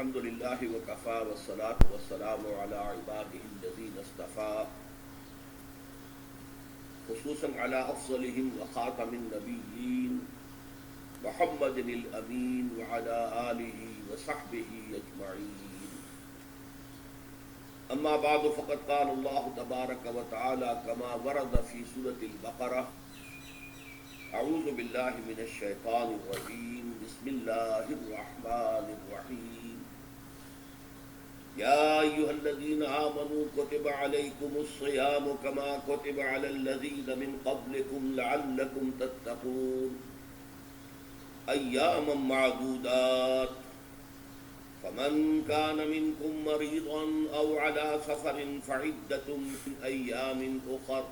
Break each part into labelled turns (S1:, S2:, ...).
S1: الحمد لله وكفى والصلاة والسلام على عباده الذين اصطفى خصوصا على أفضلهم وخاتم النبيين محمد الأمين وعلى آله وصحبه أجمعين. أما بعد فقد قال الله تبارك وتعالى كما ورد في سورة البقرة: اعوذ باللہ من الشیطان الرجیم بسم اللہ الرحمن الرحیم یا ایہا الذین آمنوا کتب علیکم الصیام کما کتب علی الذین من قبلکم لعلکم تتقون ایاما معدودات فمن کان منکم مریضا او علی سفر فعدۃ من ایام اخر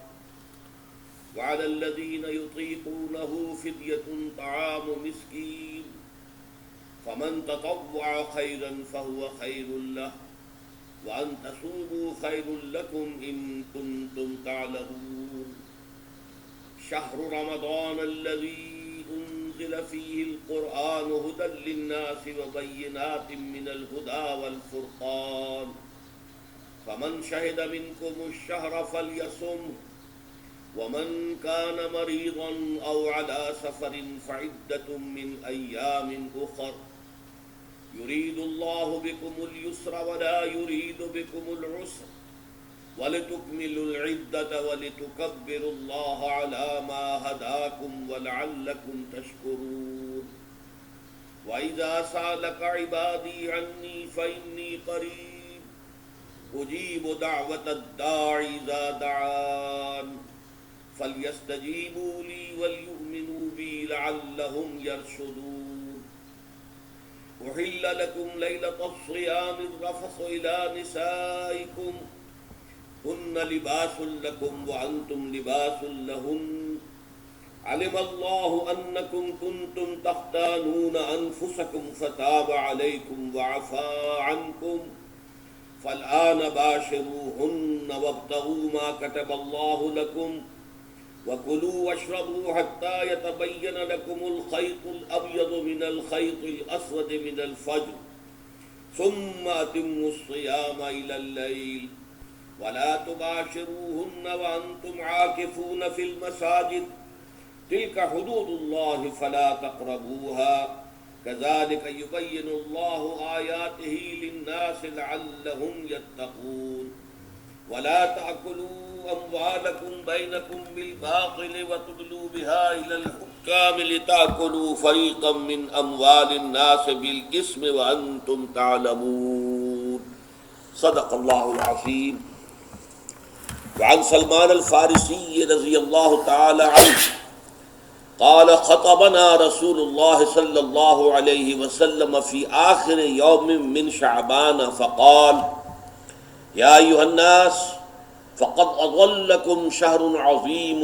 S1: وعلى الذين يطيقونه فدية طعام مسكين فمن تطوع خيرا فهو خير له وأن تصوموا خير لكم إن كنتم تعلمون شهر رمضان الذي أنزل فيه القرآن هدى للناس وبينات من الهدى والفرقان فمن شهد منكم الشهر فليصمه ومن كان مريضا أو على سفر فعدة من أيام أخر يريد الله بكم اليسر ولا يريد بكم العسر ولتكملوا العدة ولتكبروا الله على ما هداكم ولعلكم تشكرون وإذا سألك عبادي عني فإني قريب أجيب دعوة الداعي إذا دعان فَلْيَسْتَجِيبُوا لِي وَلْيُؤْمِنُوا بِي لَعَلَّهُمْ يَرْشُدُونَ أُحِلَّ لَكُمْ لَيْلَةَ الصِّيَامِ الرَّفَثُ إِلَى نِسَائِكُمْ هُنَّ لِبَاسٌ لَكُمْ وَأَنْتُمْ لِبَاسٌ لَهُنَّ عَلِمَ اللَّهُ أَنَّكُمْ كُنْتُمْ تَخْتَانُونَ أَنفُسَكُمْ فَتَابَ عَلَيْكُمْ وَعَفَا عَنْكُمْ فَالْآنَ بَاشِرُوهُنَّ وَابْتَغُوا مَا كَتَبَ اللَّهُ لَكُمْ وَكُلُوا وَاشْرَبُوا حَتَّى يَتَبَيَّنَ لَكُمُ الْخَيْطُ الْأَبْيَضُ مِنَ الْخَيْطِ الْأَسْوَدِ مِنَ الْفَجْرِ ثُمَّ أَتِمُّوا الصِّيَامَ إِلَى اللَّيْلِ وَلَا تُبَاشِرُوهُنَّ وَأَنْتُمْ عَاكِفُونَ فِي الْمَسَاجِدِ تِلْكَ حُدُودُ اللَّهِ فَلَا تَقْرَبُوهَا كَذَلِكَ يُبَيِّنُ اللَّهُ آيَاتِهِ لِلنَّاسِ لَعَلَّهُمْ يَتَّقُونَ وَلَا تَأْكُلُوا أَمْوَالَكُمْ بَيْنَكُمْ بِالْبَاطِلِ وَتُدْلُوا بِهَا إِلَى الْحُكَّامِ لِتَأْكُلُوا فَرِيقًا مِّنْ أَمْوَالِ النَّاسِ بِالْإِثْمِ وَأَنْتُمْ تَعْلَمُونَ صدق الله العظيم. وعن سلمان الفارسي رضي الله تعالى عنه قال خطبنا رسول الله صلى الله عليه وسلم في آخر يوم من شعبان فقال يا أيها الناس فقد أضلكم شهر عظيم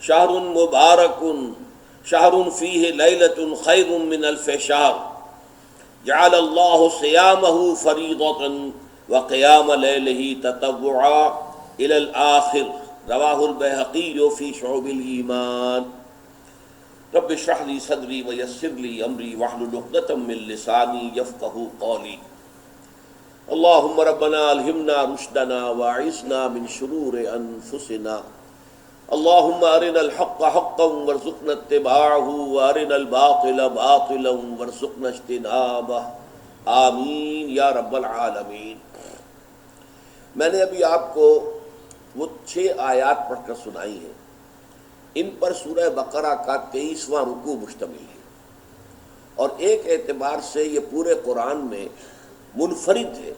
S1: شهر مبارك شهر فيه ليلة خير من ألف شهر جعل الله صيامه فريضة وقيام ليله تطوعا إلى الآخر رواه البيهقي في شعب الإيمان. رب اشرح لي صدري ويسر لي أمري واحلل عقدة من لساني يفقهوا قولي. اللهم ربنا الہمنا رشدنا واعصمنا من شرور انفسنا اللهم ارنا الحق حقا وارزقنا اتباعه وارنا الباطل باطلا وارزقنا اجتنابه آمین یا رب العالمین. میں نے ابھی آپ کو وہ 6 آیات پڑھ کر سنائی ہیں. ان پر سورہ بقرہ کا 23واں رکوع مشتمل ہے اور ایک اعتبار سے یہ پورے قرآن میں منفرد ہے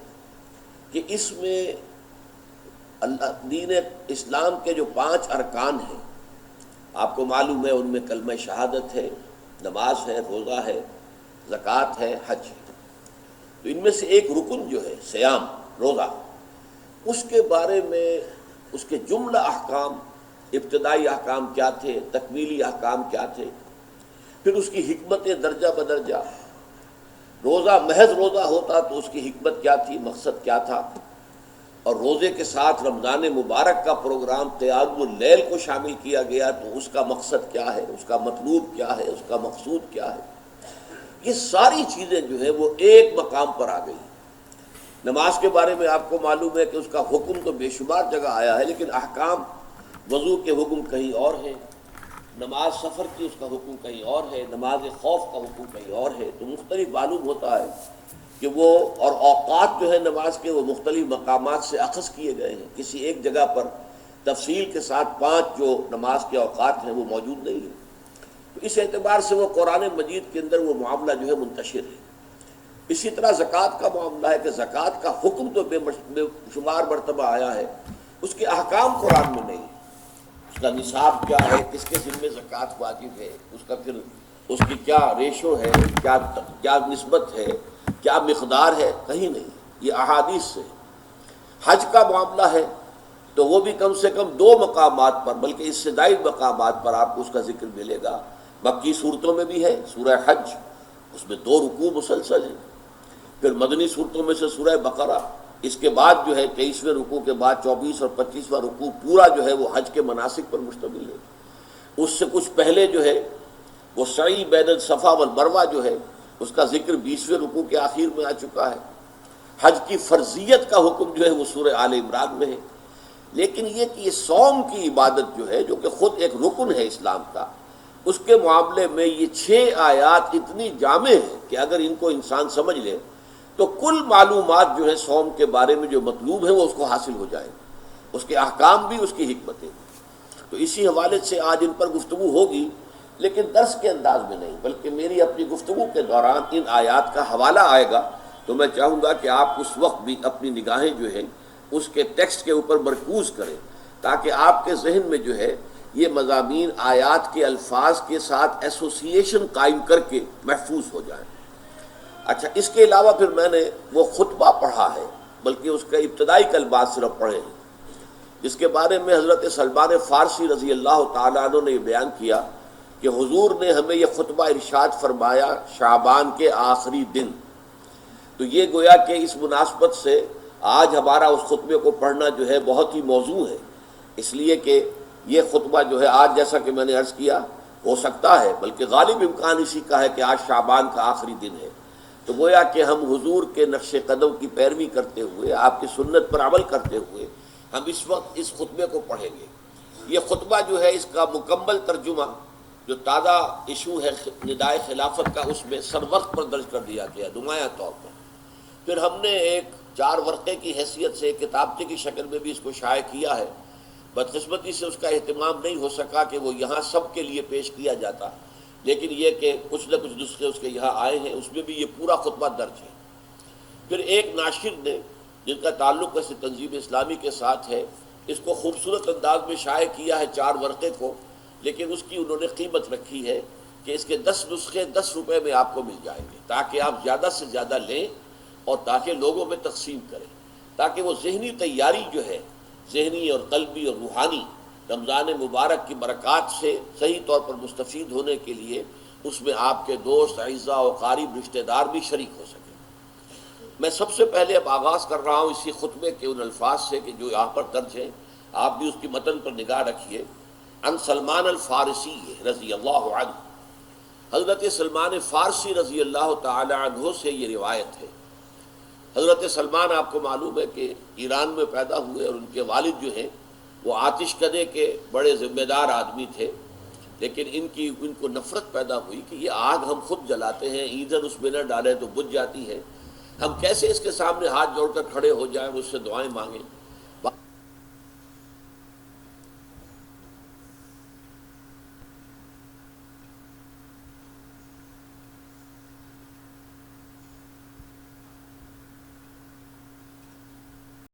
S1: کہ اس میں دین اسلام کے جو 5 ارکان ہیں آپ کو معلوم ہے، ان میں کلمہ شہادت ہے، نماز ہے، روزہ ہے، زکوٰۃ ہے، حج ہے. تو ان میں سے ایک رکن جو ہے صیام، روزہ، اس کے بارے میں اس کے جملہ احکام، ابتدائی احکام کیا تھے، تکمیلی احکام کیا تھے، پھر اس کی حکمتیں درجہ بدرجہ. روزہ محض روزہ ہوتا تو اس کی حکمت کیا تھی، مقصد کیا تھا، اور روزے کے ساتھ رمضان مبارک کا پروگرام قیام اللیل کو شامل کیا گیا تو اس کا مقصد کیا ہے، اس کا مطلوب کیا ہے، اس کا مقصود کیا ہے. یہ ساری چیزیں جو ہے وہ ایک مقام پر آ گئی. نماز کے بارے میں آپ کو معلوم ہے کہ اس کا حکم تو بے شمار جگہ آیا ہے، لیکن احکام وضو کے حکم کہیں اور ہیں، نماز سفر کی اس کا حکم کہیں اور ہے، نماز خوف کا حکم کہیں اور ہے. تو مختلف معلوم ہوتا ہے کہ وہ اور اوقات جو ہے نماز کے وہ مختلف مقامات سے اخذ کیے گئے ہیں. کسی ایک جگہ پر تفصیل کے ساتھ 5 جو نماز کے اوقات ہیں وہ موجود نہیں ہیں. تو اس اعتبار سے وہ قرآن مجید کے اندر وہ معاملہ جو ہے منتشر ہے. اسی طرح زکوٰۃ کا معاملہ ہے کہ زکوٰۃ کا حکم تو بے شمار مرتبہ آیا ہے، اس کے احکام قرآن میں نہیں. اس کا نصاب کیا ہے، کس کے ذمہ زکوٰۃ واجب ہے، اس کا پھر اس کی کیا ریشو ہے، کیا نسبت ہے، کیا مقدار ہے، کہیں نہیں. یہ احادیث سے. حج کا معاملہ ہے تو وہ بھی کم سے کم 2 مقامات پر، بلکہ اس سے زائد مقامات پر آپ کو اس کا ذکر ملے گا. مکی صورتوں میں بھی ہے سورہ حج، اس میں 2 رکوع مسلسل ہیں. پھر مدنی صورتوں میں سے سورہ بقرہ، اس کے بعد جو ہے 23ویں رکوع کے بعد 24 اور 25واں رکوع پورا جو ہے وہ حج کے مناسک پر مشتمل ہے. اس سے کچھ پہلے جو ہے وہ سعی بین الصفا والمروہ جو ہے اس کا ذکر 20ویں رکوع کے آخر میں آ چکا ہے. حج کی فرضیت کا حکم جو ہے وہ سورہ آل عمران میں ہے. لیکن یہ کہ یہ صوم کی عبادت جو ہے جو کہ خود ایک رکن ہے اسلام کا، اس کے معاملے میں یہ 6 آیات اتنی جامع ہیں کہ اگر ان کو انسان سمجھ لے تو کل معلومات جو ہے صوم کے بارے میں جو مطلوب ہیں وہ اس کو حاصل ہو جائیں، اس کے احکام بھی، اس کی حکمتیں. تو اسی حوالے سے آج ان پر گفتگو ہوگی، لیکن درس کے انداز میں نہیں، بلکہ میری اپنی گفتگو کے دوران ان آیات کا حوالہ آئے گا. تو میں چاہوں گا کہ آپ اس وقت بھی اپنی نگاہیں جو ہے اس کے ٹیکسٹ کے اوپر مرکوز کریں، تاکہ آپ کے ذہن میں جو ہے یہ مضامین آیات کے الفاظ کے ساتھ ایسوسیشن قائم کر کے محفوظ ہو جائیں. اچھا، اس کے علاوہ پھر میں نے وہ خطبہ پڑھا ہے، بلکہ اس کے ابتدائی کلمات صرف پڑھے ہیں، جس کے بارے میں حضرت سلمان فارسی رضی اللہ تعالیٰ عنہ نے یہ بیان کیا کہ حضور نے ہمیں یہ خطبہ ارشاد فرمایا شعبان کے آخری دن. تو یہ گویا کہ اس مناسبت سے آج ہمارا اس خطبے کو پڑھنا جو ہے بہت ہی موزوں ہے، اس لیے کہ یہ خطبہ جو ہے آج، جیسا کہ میں نے عرض کیا، ہو سکتا ہے بلکہ غالب امکان اسی کا ہے کہ آج شعبان کا آخری دن ہے. تو گویا کہ ہم حضور کے نقش قدم کی پیروی کرتے ہوئے، آپ کی سنت پر عمل کرتے ہوئے ہم اس وقت اس خطبے کو پڑھیں گے. یہ خطبہ جو ہے اس کا مکمل ترجمہ جو تازہ ایشو ہے ندائے خلافت کا، اس میں سر وقت پر درج کر دیا گیا نمایاں طور پر. پھر ہم نے ایک 4 ورقے کی حیثیت سے کتابچے کی شکل میں بھی اس کو شائع کیا ہے. بدقسمتی سے اس کا اہتمام نہیں ہو سکا کہ وہ یہاں سب کے لیے پیش کیا جاتا، لیکن یہ کہ کچھ نہ کچھ نسخے اس کے یہاں آئے ہیں، اس میں بھی یہ پورا خطبہ درج ہے. پھر ایک ناشر نے جن کا تعلق ویسے تنظیم اسلامی کے ساتھ ہے، اس کو خوبصورت انداز میں شائع کیا ہے 4 ورقے کو، لیکن اس کی انہوں نے قیمت رکھی ہے کہ اس کے 10 نسخے 10 روپے میں آپ کو مل جائیں گے، تاکہ آپ زیادہ سے زیادہ لیں اور تاکہ لوگوں میں تقسیم کریں، تاکہ وہ ذہنی تیاری جو ہے، ذہنی اور قلبی اور روحانی، رمضان مبارک کی برکات سے صحیح طور پر مستفید ہونے کے لیے اس میں آپ کے دوست، اعزاء و قریب رشتہ دار بھی شریک ہو سکیں. میں سب سے پہلے اب آغاز کر رہا ہوں اسی خطبے کے ان الفاظ سے کہ جو یہاں پر درج ہیں، آپ بھی اس کی متن پر نگاہ رکھیے. ان سلمان الفارسی رضی اللہ عنہ، حضرت سلمان فارسی رضی اللہ تعالی عنہ سے یہ روایت ہے. حضرت سلمان آپ کو معلوم ہے کہ ایران میں پیدا ہوئے، اور ان کے والد جو ہیں وہ آتش کدے کے بڑے ذمہ دار آدمی تھے. لیکن ان کو نفرت پیدا ہوئی کہ یہ آگ ہم خود جلاتے ہیں، ایندھن اس میں نہ ڈالیں تو بجھ جاتی ہے، ہم کیسے اس کے سامنے ہاتھ جوڑ کر کھڑے ہو جائیں، اس سے دعائیں مانگیں.